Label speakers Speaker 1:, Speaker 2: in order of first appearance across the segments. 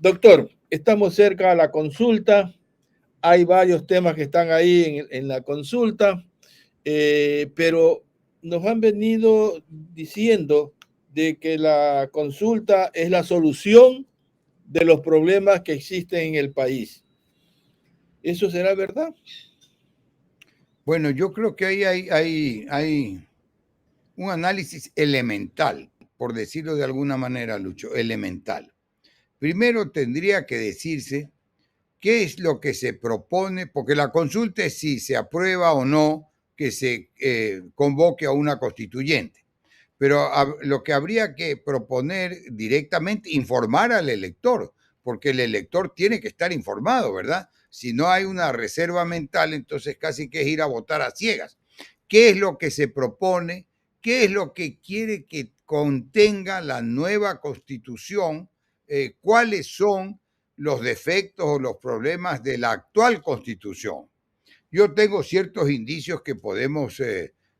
Speaker 1: Doctor, estamos cerca a la consulta. Hay varios temas que están ahí en la consulta, pero nos han venido diciendo de que la consulta es la solución de los problemas que existen en el país. ¿Eso será verdad?
Speaker 2: Bueno, yo creo que ahí hay un análisis elemental, por decirlo de alguna manera, Lucho, elemental. Primero tendría que decirse qué es lo que se propone, porque la consulta es si se aprueba o no que se convoque a una constituyente. Pero lo que habría que proponer directamente, informar al elector, porque el elector tiene que estar informado, ¿verdad? Si no hay una reserva mental, entonces casi que es ir a votar a ciegas. ¿Qué es lo que se propone? ¿Qué es lo que quiere que contenga la nueva constitución? ¿Cuáles son los defectos o los problemas de la actual constitución? Yo tengo ciertos indicios que podemos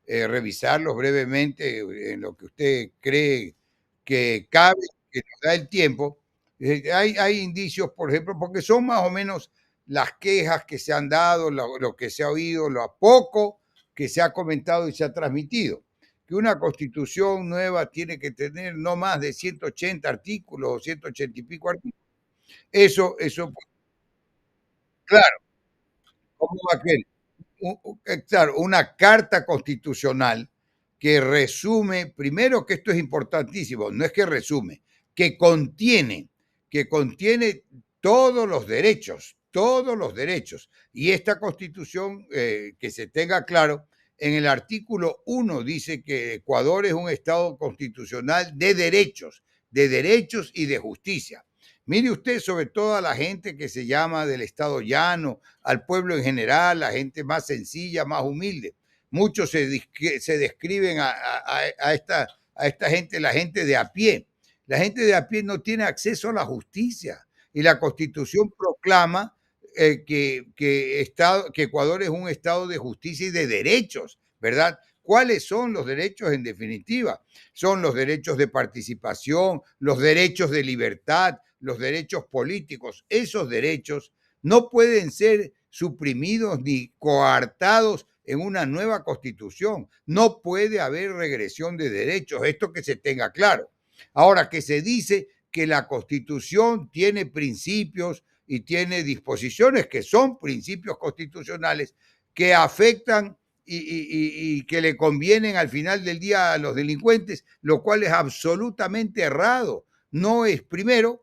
Speaker 2: revisarlos brevemente en lo que usted cree que cabe, que nos da el tiempo. Hay indicios, por ejemplo, porque son más o menos las quejas que se han dado, lo que se ha oído, lo poco que se ha comentado y se ha transmitido. Que una constitución nueva tiene que tener no más de 180 artículos o 180 y pico artículos. Eso, claro, ¿cómo va a querer? Claro, una carta constitucional que resume, primero que esto es importantísimo, no es que resume, que contiene todos los derechos. Y esta constitución, que se tenga claro, en el artículo 1 dice que Ecuador es un Estado constitucional de derechos y de justicia. Mire usted, sobre todo a la gente que se llama del Estado llano, al pueblo en general, la gente más sencilla, más humilde. Muchos se describen a esta gente, la gente de a pie. La gente de a pie no tiene acceso a la justicia y la Constitución proclama que Ecuador es un estado de justicia y de derechos, ¿verdad? ¿Cuáles son los derechos en definitiva? Son los derechos de participación, los derechos de libertad, los derechos políticos. Esos derechos no pueden ser suprimidos ni coartados en una nueva constitución. No puede haber regresión de derechos, esto que se tenga claro. Ahora, que se dice que la constitución tiene principios y tiene disposiciones que son principios constitucionales que afectan y que le convienen al final del día a los delincuentes, lo cual es absolutamente errado. No es primero,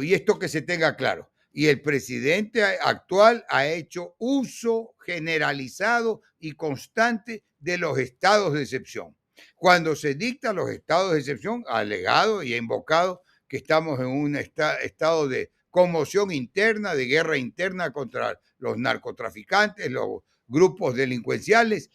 Speaker 2: y esto que se tenga claro, y el presidente actual ha hecho uso generalizado y constante de los estados de excepción. Cuando se dictan los estados de excepción, ha alegado y ha invocado que estamos en un estado de conmoción interna, de guerra interna contra los narcotraficantes, los grupos delincuenciales,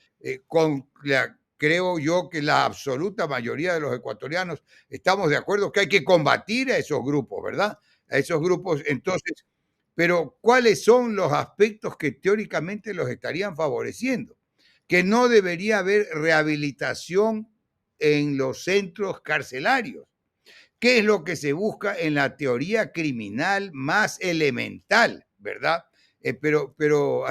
Speaker 2: creo yo que la absoluta mayoría de los ecuatorianos estamos de acuerdo que hay que combatir a esos grupos, ¿verdad? A esos grupos, entonces, pero ¿cuáles son los aspectos que teóricamente los estarían favoreciendo? Que no debería haber rehabilitación en los centros carcelarios. ¿Qué es lo que se busca en la teoría criminal más elemental, verdad? Pero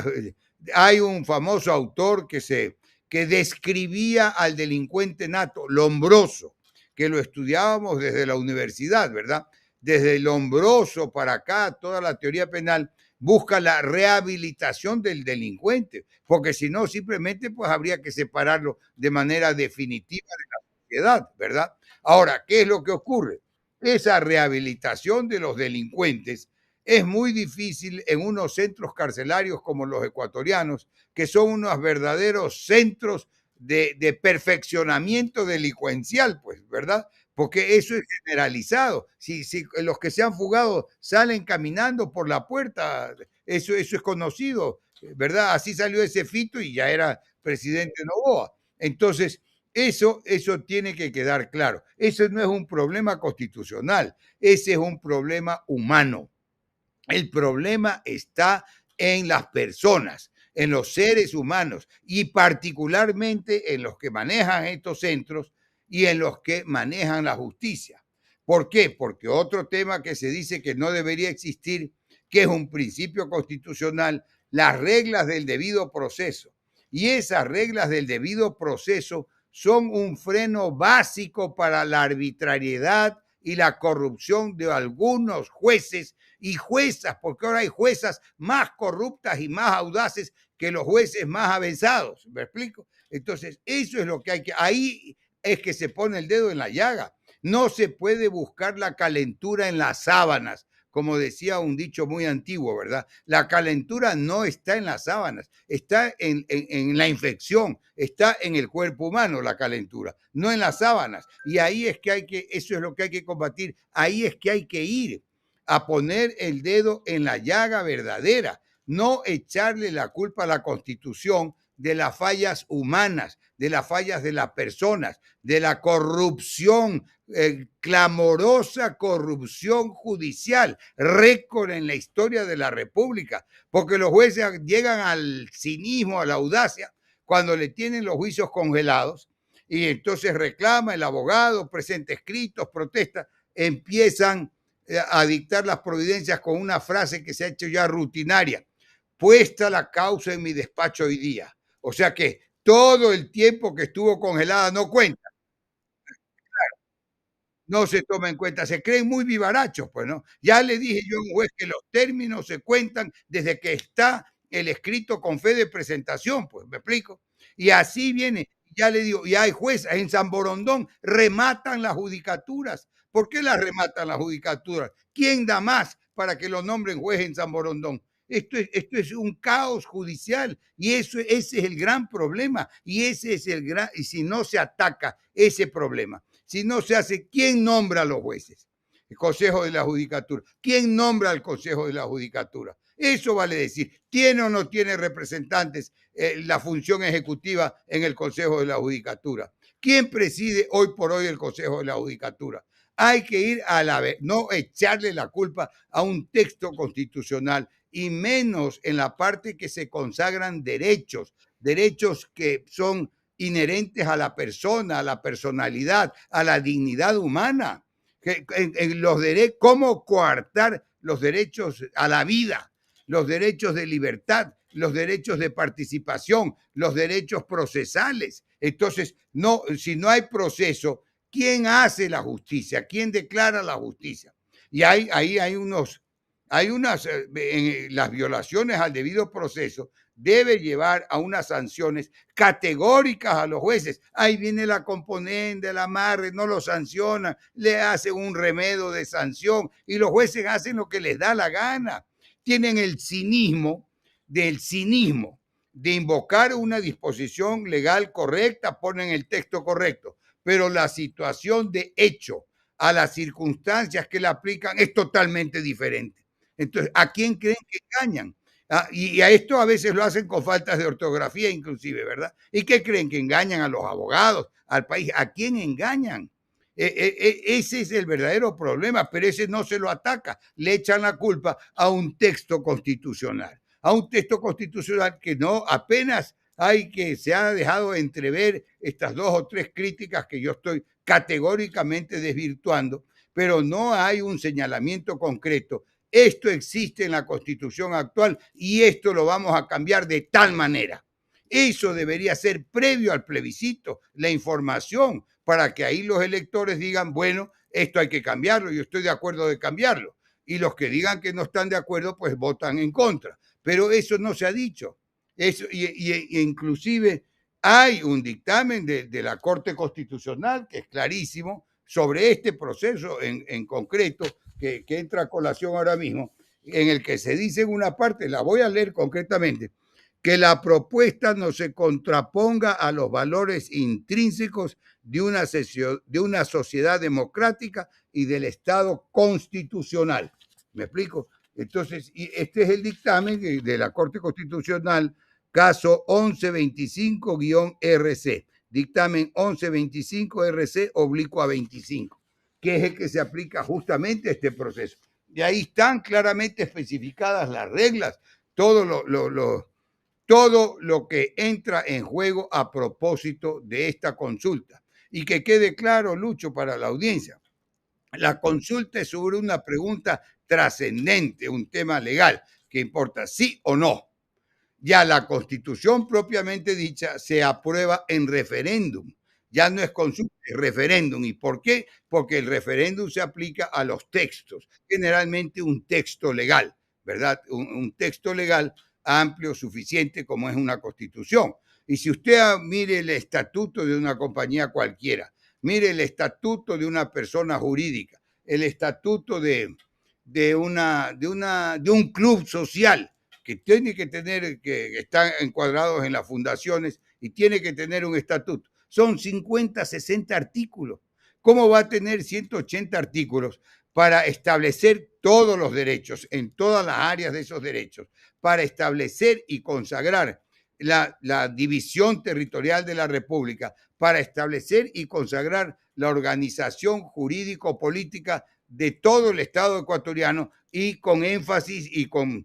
Speaker 2: hay un famoso autor que describía al delincuente nato, Lombroso, que lo estudiábamos desde la universidad, ¿verdad? Desde Lombroso para acá, toda la teoría penal busca la rehabilitación del delincuente, porque si no, simplemente pues habría que separarlo de manera definitiva de la sociedad, ¿verdad? Ahora, ¿qué es lo que ocurre? Esa rehabilitación de los delincuentes es muy difícil en unos centros carcelarios como los ecuatorianos, que son unos verdaderos centros de perfeccionamiento delincuencial, pues, ¿verdad? Porque eso es generalizado. Si los que se han fugado salen caminando por la puerta, eso es conocido, ¿verdad? Así salió ese Fito y ya era presidente Noboa. Entonces, eso tiene que quedar claro. Eso no es un problema constitucional, ese es un problema humano. El problema está en las personas, en los seres humanos y particularmente en los que manejan estos centros y en los que manejan la justicia. ¿Por qué? Porque otro tema que se dice que no debería existir, que es un principio constitucional, las reglas del debido proceso. Y esas reglas del debido proceso son un freno básico para la arbitrariedad y la corrupción de algunos jueces y juezas, porque ahora hay juezas más corruptas y más audaces que los jueces más avanzados. ¿Me explico? Entonces, eso es lo que hay que... Ahí es que se pone el dedo en la llaga. No se puede buscar la calentura en las sábanas, como decía un dicho muy antiguo, ¿verdad? La calentura no está en las sábanas, está en la infección, está en el cuerpo humano la calentura, no en las sábanas. Y ahí es que eso es lo que hay que combatir, ahí es que hay que ir a poner el dedo en la llaga verdadera, no echarle la culpa a la Constitución de las fallas humanas, de las fallas de las personas, de la corrupción, clamorosa corrupción judicial, récord en la historia de la República, porque los jueces llegan al cinismo, a la audacia, cuando le tienen los juicios congelados y entonces reclama el abogado, presenta escritos, protesta, empiezan a dictar las providencias con una frase que se ha hecho ya rutinaria: puesta la causa en mi despacho hoy día. O sea que todo el tiempo que estuvo congelada no cuenta, no se toma en cuenta, se creen muy vivarachos, pues, ¿no? Ya le dije yo a un juez que los términos se cuentan desde que está el escrito con fe de presentación, pues, ¿me explico? Y así viene, ya le digo, y hay jueces en San Borondón, rematan las judicaturas. ¿Por qué las rematan las judicaturas? ¿Quién da más para que lo nombren juez en San Borondón? Esto es un caos judicial y ese es el gran problema y ese es el gran, y si no se ataca ese problema, si no se hace, ¿quién nombra a los jueces? El Consejo de la Judicatura. ¿Quién nombra al Consejo de la Judicatura? Eso vale decir, ¿tiene o no tiene representantes la función ejecutiva en el Consejo de la Judicatura? ¿Quién preside hoy por hoy el Consejo de la Judicatura? Hay que ir a la vez, no echarle la culpa a un texto constitucional y menos en la parte que se consagran derechos, derechos que son inherentes a la persona, a la personalidad, a la dignidad humana. ¿Cómo coartar los derechos a la vida, los derechos de libertad, los derechos de participación, los derechos procesales? Entonces, no, si no hay proceso, ¿quién hace la justicia? ¿Quién declara la justicia? Y ahí hay unas, las violaciones al debido proceso debe llevar a unas sanciones categóricas a los jueces. Ahí viene la componente, el amarre, no lo sancionan, le hacen un remedio de sanción y los jueces hacen lo que les da la gana. Tienen el cinismo de invocar una disposición legal correcta, ponen el texto correcto, pero la situación de hecho a las circunstancias que la aplican es totalmente diferente. Entonces, ¿a quién creen que engañan? Y a esto a veces lo hacen con faltas de ortografía inclusive, ¿verdad? ¿Y qué creen? Que engañan a los abogados, al país. ¿A quién engañan? Ese es el verdadero problema, pero ese no se lo ataca. Le echan la culpa a un texto constitucional, que no apenas se ha dejado entrever estas 2 o 3 críticas que yo estoy categóricamente desvirtuando, pero no hay un señalamiento concreto. Esto existe en la Constitución actual y esto lo vamos a cambiar de tal manera. Eso debería ser previo al plebiscito, la información, para que ahí los electores digan, bueno, esto hay que cambiarlo, yo estoy de acuerdo de cambiarlo. Y los que digan que no están de acuerdo, pues votan en contra. Pero eso no se ha dicho. Inclusive hay un dictamen de la Corte Constitucional que es clarísimo sobre este proceso en concreto, que entra a colación ahora mismo, en el que se dice en una parte, la voy a leer concretamente, que la propuesta no se contraponga a los valores intrínsecos de una sociedad democrática y del Estado constitucional. ¿Me explico? Entonces, y este es el dictamen de la Corte Constitucional, caso 1125-RC, dictamen 1125-RC/25, que es el que se aplica justamente a este proceso. Y ahí están claramente especificadas las reglas, todo lo que entra en juego a propósito de esta consulta. Y que quede claro, Lucho, para la audiencia, La consulta es sobre una pregunta trascendente, un tema legal que importa sí o no. Ya la Constitución propiamente dicha se aprueba en referéndum. Ya no es consulta, es referéndum. ¿Y por qué? Porque el referéndum se aplica a los textos, generalmente un texto legal, ¿verdad? Un texto legal amplio, suficiente, como es una Constitución. Y si usted mire el estatuto de una compañía cualquiera, mire el estatuto de una persona jurídica, el estatuto de un club social, que tiene que tener, que están encuadrados en las fundaciones y tiene que tener un estatuto. Son 50, 60 artículos. ¿Cómo va a tener 180 artículos para establecer todos los derechos, en todas las áreas de esos derechos, para establecer y consagrar la división territorial de la República, para establecer y consagrar la organización jurídico-política de todo el Estado ecuatoriano y con énfasis y con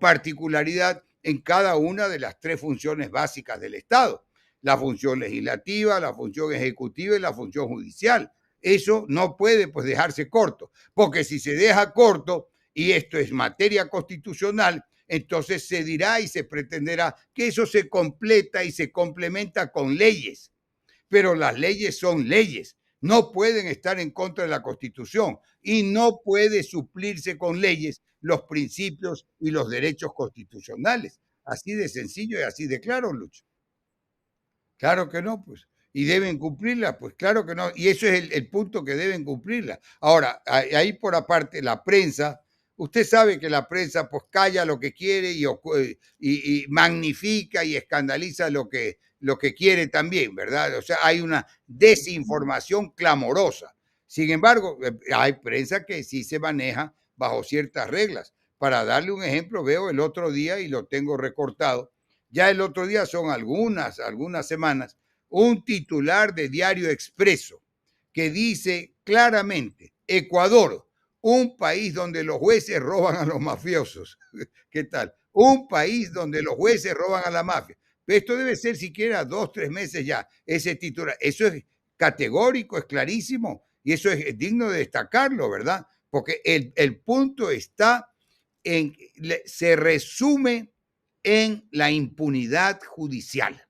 Speaker 2: particularidad en cada una de las tres funciones básicas del Estado: la función legislativa, la función ejecutiva y la función judicial? Eso no puede, pues, dejarse corto, porque si se deja corto, y esto es materia constitucional, entonces se dirá y se pretenderá que eso se completa y se complementa con leyes. Pero las leyes son leyes, no pueden estar en contra de la Constitución y no puede suplirse con leyes los principios y los derechos constitucionales. Así de sencillo y así de claro, Lucho. Claro que no, pues. Y deben cumplirla, pues claro que no. Y eso es el punto, que deben cumplirla. Ahora, ahí por aparte, la prensa, usted sabe que la prensa pues calla lo que quiere y magnifica y escandaliza lo que quiere también, ¿verdad? O sea, hay una desinformación clamorosa. Sin embargo, hay prensa que sí se maneja bajo ciertas reglas. Para darle un ejemplo, veo el otro día, y lo tengo recortado, ya el otro día, son algunas semanas, un titular de Diario Expreso que dice claramente: Ecuador, un país donde los jueces roban a los mafiosos. ¿Qué tal? Un país donde los jueces roban a la mafia. Esto debe ser siquiera 2, 3 meses ya, ese titular. Eso es categórico, es clarísimo, y eso es digno de destacarlo, ¿verdad? Porque el punto está en, se resume en la impunidad judicial,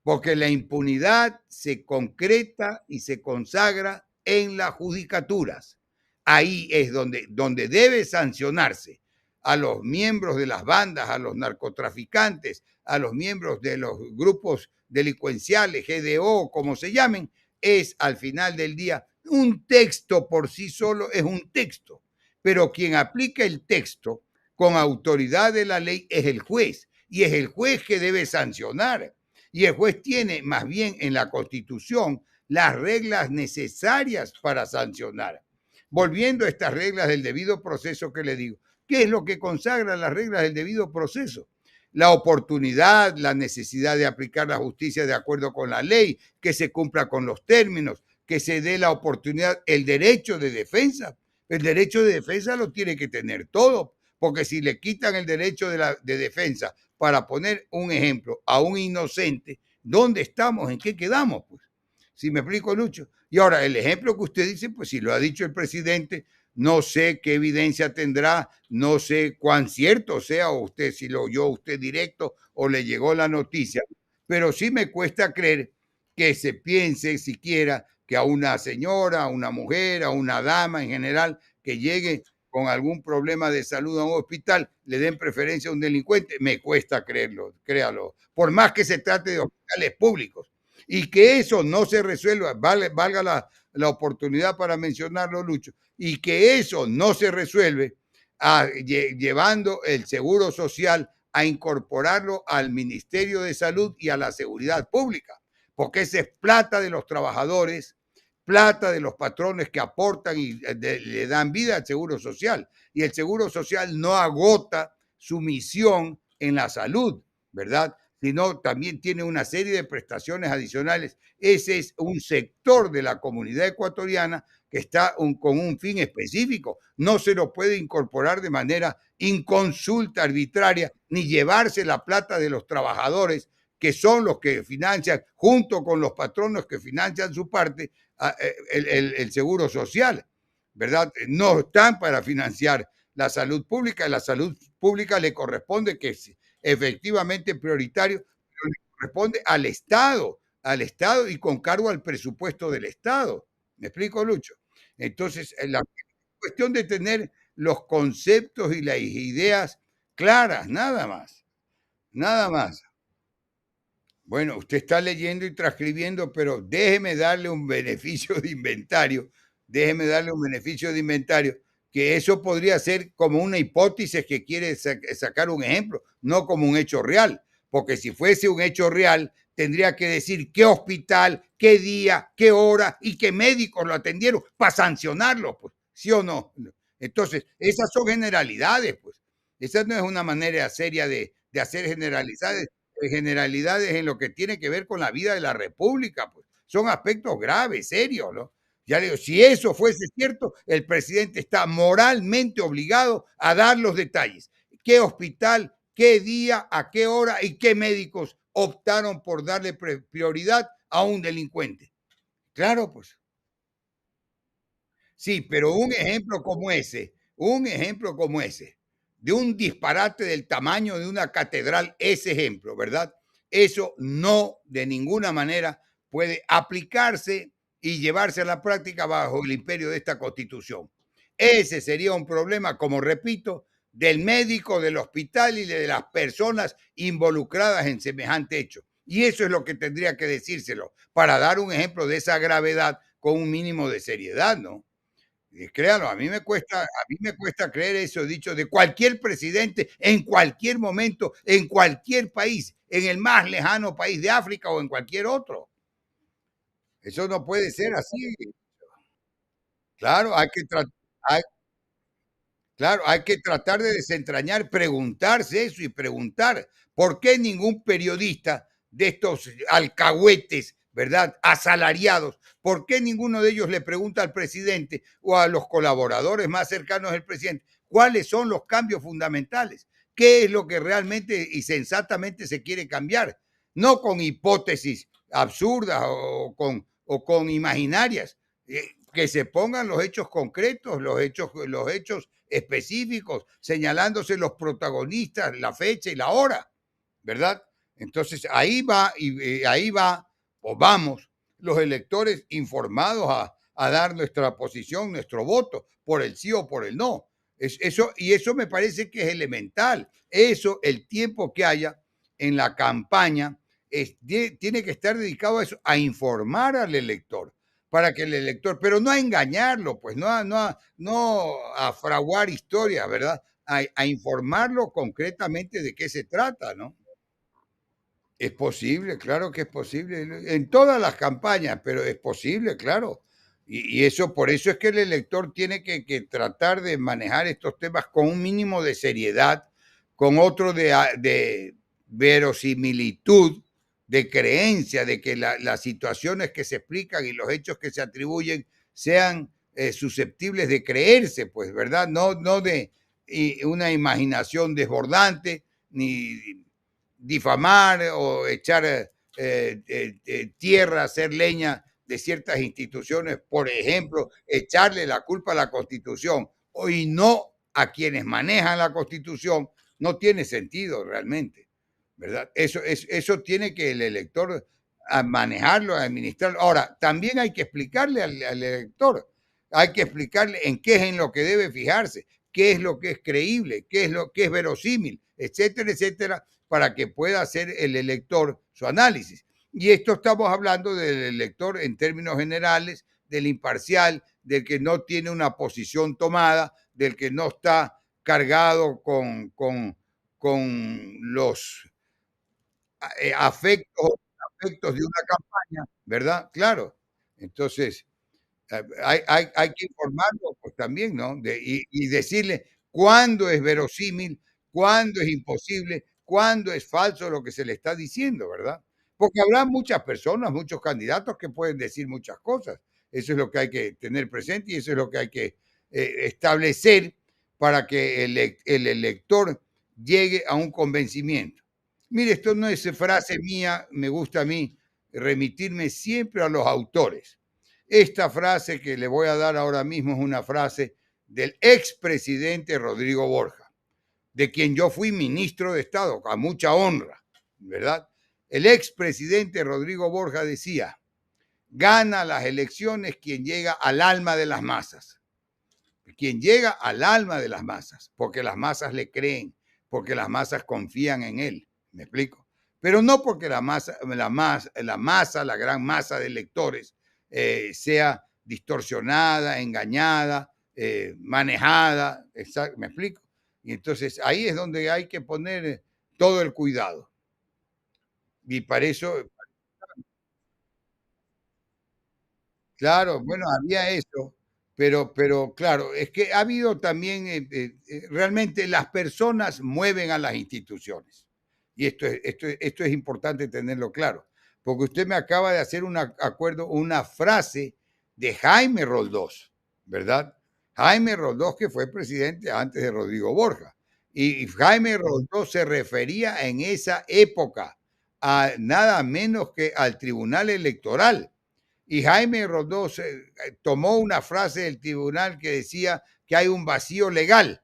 Speaker 2: porque la impunidad se concreta y se consagra en las judicaturas. Ahí es donde debe sancionarse a los miembros de las bandas, a los narcotraficantes, a los miembros de los grupos delincuenciales, GDO, como se llamen. Es, al final del día, un texto por sí solo, es un texto, pero quien aplica el texto con autoridad de la ley es el juez, y es el juez que debe sancionar. Y el juez tiene más bien en la Constitución las reglas necesarias para sancionar. Volviendo a estas reglas del debido proceso que le digo, ¿qué es lo que consagra las reglas del debido proceso? La oportunidad, la necesidad de aplicar la justicia de acuerdo con la ley, que se cumpla con los términos, que se dé la oportunidad, el derecho de defensa. El derecho de defensa lo tiene que tener todo, porque si le quitan el derecho de defensa, para poner un ejemplo, a un inocente, ¿dónde estamos? ¿En qué quedamos? Pues, si me explico, Lucho. Y ahora, el ejemplo que usted dice, pues si lo ha dicho el presidente, no sé qué evidencia tendrá, no sé cuán cierto sea, o usted, si lo oyó usted directo o le llegó la noticia, pero sí me cuesta creer que se piense siquiera que a una señora, a una mujer, a una dama en general, que llegue con algún problema de salud a un hospital, le den preferencia a un delincuente. Me cuesta creerlo, créalo, por más que se trate de hospitales públicos. Y que eso no se resuelva, valga la oportunidad para mencionarlo, Lucho, y que eso no se resuelve llevando el seguro social a incorporarlo al Ministerio de Salud y a la Seguridad Pública, porque esa es plata de los trabajadores, plata de los patrones que aportan y le dan vida al Seguro Social. Y el Seguro Social no agota su misión en la salud, ¿verdad? Sino también tiene una serie de prestaciones adicionales. Ese es un sector de la comunidad ecuatoriana que está con un fin específico. No se lo puede incorporar de manera inconsulta, arbitraria, ni llevarse la plata de los trabajadores, que son los que financian, junto con los patronos que financian su parte, el seguro social. ¿verdad? No están para financiar la salud pública le corresponde que es efectivamente prioritario, pero le corresponde al Estado y con cargo al presupuesto del Estado. ¿Me explico, Lucho? Entonces, la cuestión de tener los conceptos y las ideas claras, nada más, nada más. Bueno, usted está leyendo y transcribiendo, pero déjeme darle un beneficio de inventario, déjeme darle un beneficio de inventario, que eso podría ser como una hipótesis que quiere sacar un ejemplo, no como un hecho real, porque si fuese un hecho real, tendría que decir qué hospital, qué día, qué hora y qué médicos lo atendieron para sancionarlo, pues, ¿sí o no? Entonces, esas son generalidades, pues. Esa no es una manera seria de hacer generalidades en lo que tiene que ver con la vida de la República, pues. Son aspectos graves, serios, ¿no? Ya le digo, si eso fuese cierto, el presidente está moralmente obligado a dar los detalles. ¿Qué hospital, qué día, a qué hora y qué médicos optaron por darle prioridad a un delincuente? Claro, pues. Sí, pero un ejemplo como ese, de un disparate del tamaño de una catedral, ese ejemplo, ¿verdad? Eso no de ninguna manera puede aplicarse y llevarse a la práctica bajo el imperio de esta Constitución. Ese sería un problema, como repito, del médico, del hospital y de las personas involucradas en semejante hecho. Y eso es lo que tendría que decírselo para dar un ejemplo de esa gravedad con un mínimo de seriedad, ¿no? Créalo, a mí me cuesta creer eso dicho de cualquier presidente, en cualquier momento, en cualquier país, en el más lejano país de África o en cualquier otro. Eso no puede ser así. Claro, hay claro, hay que tratar de desentrañar, preguntarse eso y preguntar, ¿por qué ningún periodista de estos alcahuetes, ¿verdad? Asalariados, ¿por qué ninguno de ellos le pregunta al presidente o a los colaboradores más cercanos del presidente cuáles son los cambios fundamentales? ¿Qué es lo que realmente y sensatamente se quiere cambiar? No con hipótesis absurdas o con imaginarias. Que se pongan los hechos concretos, los hechos específicos, señalándose los protagonistas, la fecha y la hora, ¿verdad? Entonces ahí va, o vamos, los electores informados a dar nuestra posición, nuestro voto, por el sí o por el no. Y eso me parece que es elemental. Eso, el tiempo que haya en la campaña, tiene que estar dedicado a eso, a informar al elector para que el elector, pero no a engañarlo, pues no a fraguar historias, ¿verdad? A informarlo concretamente de qué se trata, ¿no? Es posible, claro que es posible, en todas las campañas, pero es posible, claro. Y eso, por eso es que el elector tiene que tratar de manejar estos temas con un mínimo de seriedad, con otro de verosimilitud, de creencia, de que las situaciones que se explican y los hechos que se atribuyen sean susceptibles de creerse, pues, ¿verdad? No de una imaginación desbordante, ni difamar o echar tierra, hacer leña de ciertas instituciones, por ejemplo, echarle la culpa a la Constitución y no a quienes manejan la Constitución, no tiene sentido realmente, ¿verdad? Eso tiene que el elector a manejarlo, a administrarlo. Ahora, también hay que explicarle al elector, hay que explicarle en qué es en lo que debe fijarse, qué es lo que es creíble, qué es lo que es verosímil, etcétera, etcétera, para que pueda hacer el elector su análisis. Y esto estamos hablando del elector en términos generales, del imparcial, del que no tiene una posición tomada, del que no está cargado con los afectos, afectos de una campaña, ¿verdad? Claro. Entonces, hay que informarlo pues también, ¿no? Y decirle cuándo es verosímil, cuándo es imposible, cuándo es falso lo que se le está diciendo, ¿verdad? Porque habrá muchas personas, muchos candidatos que pueden decir muchas cosas. Eso es lo que hay que tener presente y eso es lo que hay que establecer para que el elector llegue a un convencimiento. Mire, esto no es frase mía, me gusta a mí remitirme siempre a los autores. Esta frase que le voy a dar ahora mismo es una frase del expresidente Rodrigo Borja, de quien yo fui ministro de Estado, a mucha honra, ¿verdad? El expresidente Rodrigo Borja decía: gana las elecciones quien llega al alma de las masas. Quien llega al alma de las masas, porque las masas le creen, porque las masas confían en él. ¿Me explico? Pero no porque la gran masa de electores sea distorsionada, engañada, manejada. ¿Me explico? Y entonces ahí es donde hay que poner todo el cuidado. Y para eso, claro, bueno, había eso, pero claro, es que ha habido también, realmente las personas mueven a las instituciones. Y esto es importante tenerlo claro, porque usted me acaba de hacer un acuerdo, una frase de Jaime Roldós, ¿verdad? Jaime Roldós, que fue presidente antes de Rodrigo Borja. Y Jaime Roldós se refería en esa época a nada menos que al Tribunal Electoral. Y Jaime Roldós tomó una frase del tribunal que decía que hay un vacío legal.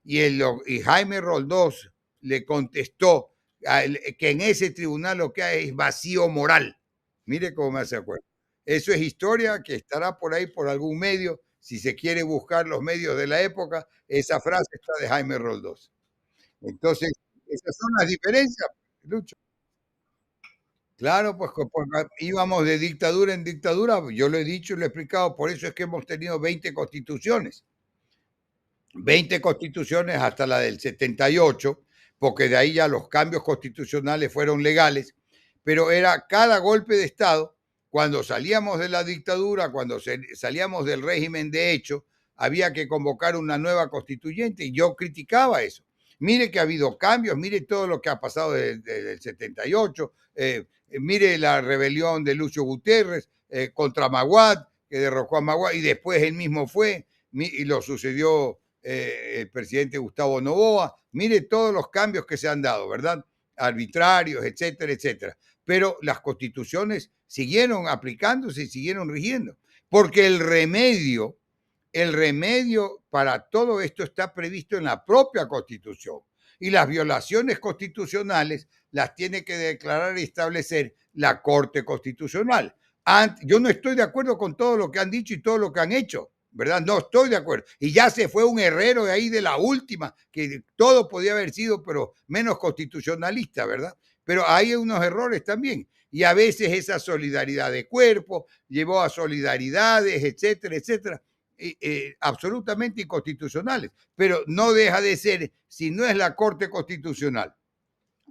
Speaker 2: Y Jaime Roldós le contestó que en ese tribunal lo que hay es vacío moral. Mire cómo me hace acuerdo. Eso es historia que estará por ahí por algún medio. Si se quiere buscar los medios de la época, esa frase está de Jaime Roldós. Entonces, esas son las diferencias, Lucho. Claro, pues íbamos de dictadura en dictadura, yo lo he dicho y lo he explicado, por eso es que hemos tenido 20 constituciones, 20 constituciones hasta la del 78, porque de ahí ya los cambios constitucionales fueron legales, pero era cada golpe de Estado, cuando salíamos de la dictadura, cuando salíamos del régimen de hecho, había que convocar una nueva constituyente y yo criticaba eso. Mire que ha habido cambios, mire todo lo que ha pasado desde el 78, mire la rebelión de Lucio Gutiérrez contra Maguad, que derrocó a Maguad y después él mismo fue, y lo sucedió el presidente Gustavo Noboa. Mire todos los cambios que se han dado, ¿verdad? Arbitrarios, etcétera, etcétera. Pero las constituciones siguieron aplicándose y siguieron rigiendo, porque el remedio para todo esto está previsto en la propia Constitución. Y las violaciones constitucionales las tiene que declarar y establecer la Corte Constitucional. Yo no estoy de acuerdo con todo lo que han dicho y todo lo que han hecho, ¿verdad? No estoy de acuerdo. Y ya se fue un herrero de ahí de la última, que todo podía haber sido, pero menos constitucionalista, ¿verdad? Pero hay unos errores también. Y a veces esa solidaridad de cuerpo llevó a solidaridades, etcétera, etcétera, absolutamente inconstitucionales. Pero no deja de ser, si no es la Corte Constitucional,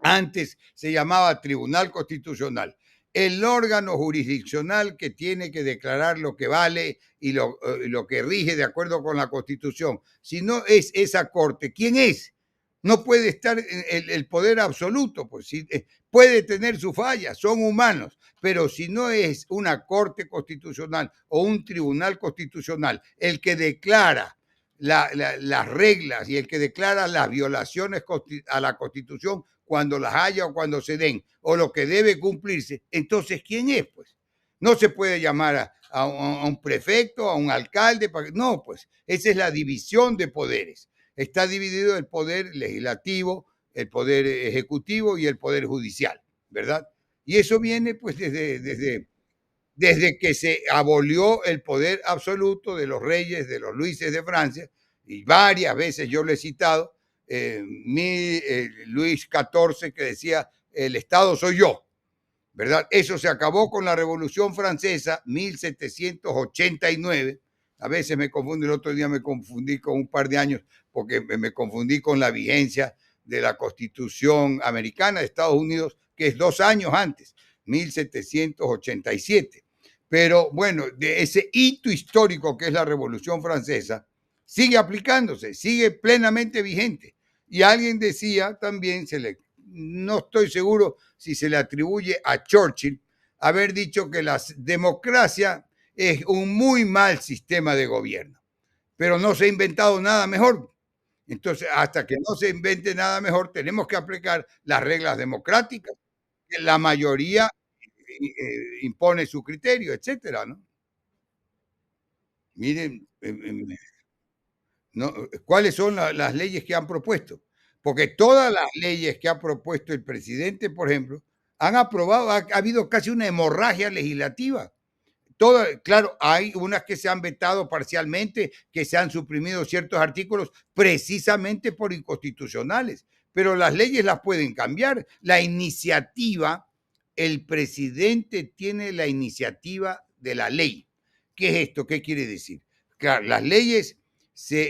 Speaker 2: antes se llamaba Tribunal Constitucional, el órgano jurisdiccional que tiene que declarar lo que vale y lo que rige de acuerdo con la Constitución. Si no es esa Corte, ¿quién es? No puede estar el poder absoluto, pues sí, puede tener sus fallas, son humanos, pero si no es una Corte Constitucional o un Tribunal Constitucional el que declara las reglas y el que declara las violaciones a la Constitución cuando las haya o cuando se den, o lo que debe cumplirse, entonces, ¿quién es? Pues no se puede llamar a un prefecto, a un alcalde, no, pues esa es la división de poderes. Está dividido el poder legislativo, el poder ejecutivo y el poder judicial, ¿verdad? Y eso viene pues desde que se abolió el poder absoluto de los reyes, de los Luises de Francia, y varias veces yo lo he citado, Luis XIV que decía, el Estado soy yo, ¿verdad? Eso se acabó con la Revolución Francesa, 1789. A veces me confundo, el otro día me confundí con un par de años porque me confundí con la vigencia de la Constitución Americana de Estados Unidos, que es 2 años antes, 1787. Pero bueno, de ese hito histórico que es la Revolución Francesa, sigue aplicándose, sigue plenamente vigente. Y alguien decía también, no estoy seguro si se le atribuye a Churchill, haber dicho que la democracia es un muy mal sistema de gobierno, pero no se ha inventado nada mejor. Entonces, hasta que no se invente nada mejor, tenemos que aplicar las reglas democráticas, que la mayoría impone su criterio, etcétera, ¿no? Miren, no, ¿cuáles son las leyes que han propuesto? Porque todas las leyes que ha propuesto el presidente, por ejemplo, han aprobado, ha habido casi una hemorragia legislativa. Claro, hay unas que se han vetado parcialmente, que se han suprimido ciertos artículos precisamente por inconstitucionales, pero las leyes las pueden cambiar. La iniciativa, el presidente tiene la iniciativa de la ley. ¿Qué es esto? ¿Qué quiere decir? Claro, las leyes,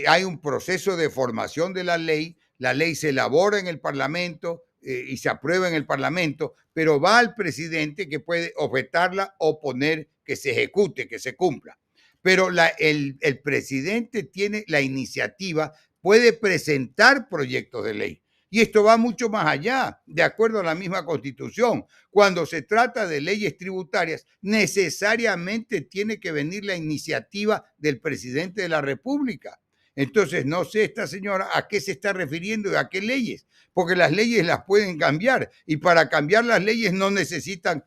Speaker 2: hay un proceso de formación de la ley se elabora en el Parlamento y se aprueba en el Parlamento, pero va al presidente que puede objetarla o poner que se ejecute, que se cumpla. Pero el presidente tiene la iniciativa, puede presentar proyectos de ley. Y esto va mucho más allá, de acuerdo a la misma Constitución. Cuando se trata de leyes tributarias, necesariamente tiene que venir la iniciativa del presidente de la República. Entonces, no sé esta señora a qué se está refiriendo y a qué leyes, porque las leyes las pueden cambiar y para cambiar las leyes no necesitan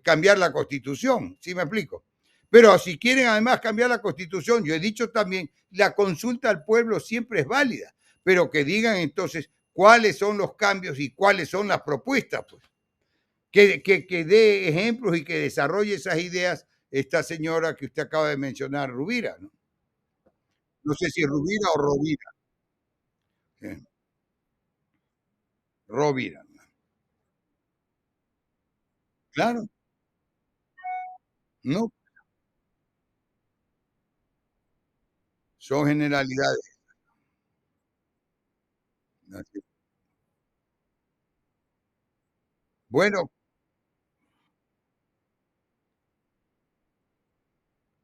Speaker 2: cambiar la Constitución, ¿sí me explico? Pero si quieren además cambiar la Constitución, yo he dicho también, la consulta al pueblo siempre es válida, pero que digan entonces cuáles son los cambios y cuáles son las propuestas, pues. Que dé ejemplos y que desarrolle esas ideas esta señora que usted acaba de mencionar, Rubira, ¿no? No sé si es Rubira o Rovira. Eh, Rovira. Claro, no, son generalidades. Así. Bueno,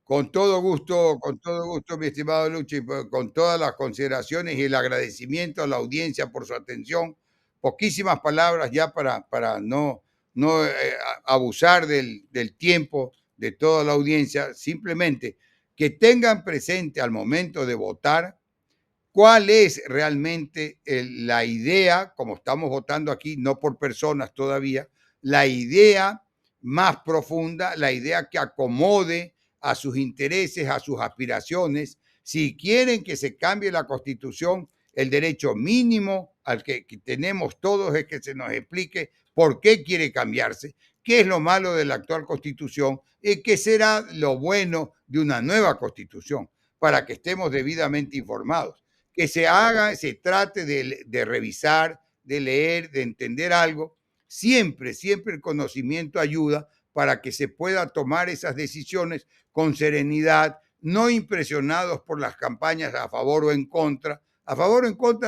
Speaker 2: con todo gusto, mi estimado Luchi, con todas las consideraciones y el agradecimiento a la audiencia por su atención. Poquísimas palabras ya para no abusar del tiempo de toda la audiencia. Simplemente que tengan presente al momento de votar cuál es realmente la idea, como estamos votando aquí, no por personas todavía, la idea más profunda, la idea que acomode a sus intereses, a sus aspiraciones. Si quieren que se cambie la Constitución, el derecho mínimo al que tenemos todos es que se nos explique por qué quiere cambiarse, qué es lo malo de la actual Constitución y qué será lo bueno de una nueva Constitución, para que estemos debidamente informados. Que se haga, se trate de revisar, de leer, de entender algo. Siempre, siempre el conocimiento ayuda para que se pueda tomar esas decisiones con serenidad, no impresionados por las campañas a favor o en contra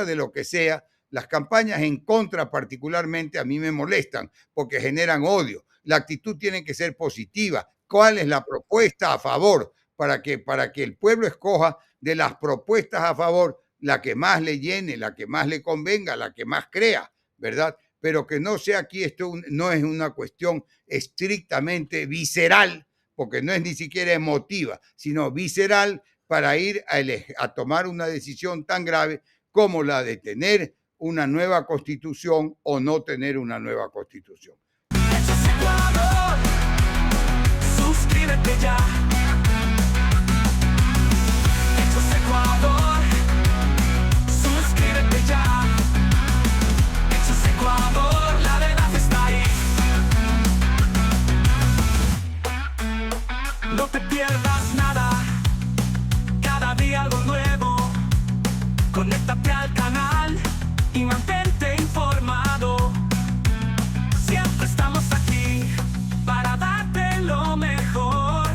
Speaker 2: de lo que sea. Las campañas en contra particularmente a mí me molestan porque generan odio. La actitud tiene que ser positiva. ¿Cuál es la propuesta a favor? Para que el pueblo escoja de las propuestas a favor la que más le llene, la que más le convenga, la que más crea, ¿verdad? Pero que no sea aquí, esto no es una cuestión estrictamente visceral, porque no es ni siquiera emotiva, sino visceral para ir a tomar una decisión tan grave como la de tener una nueva constitución o no tener una nueva constitución. Suscríbete ya. Ecuador, suscríbete ya. Ecuador, la verdad está ahí. No te pierdas nada, cada día algo nuevo. Conéctate al canal y mantente informado. Siempre estamos aquí para darte lo mejor.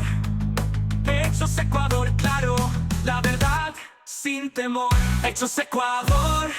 Speaker 2: Hechos Ecuador, claro, la verdad sin temor. Hechos Ecuador.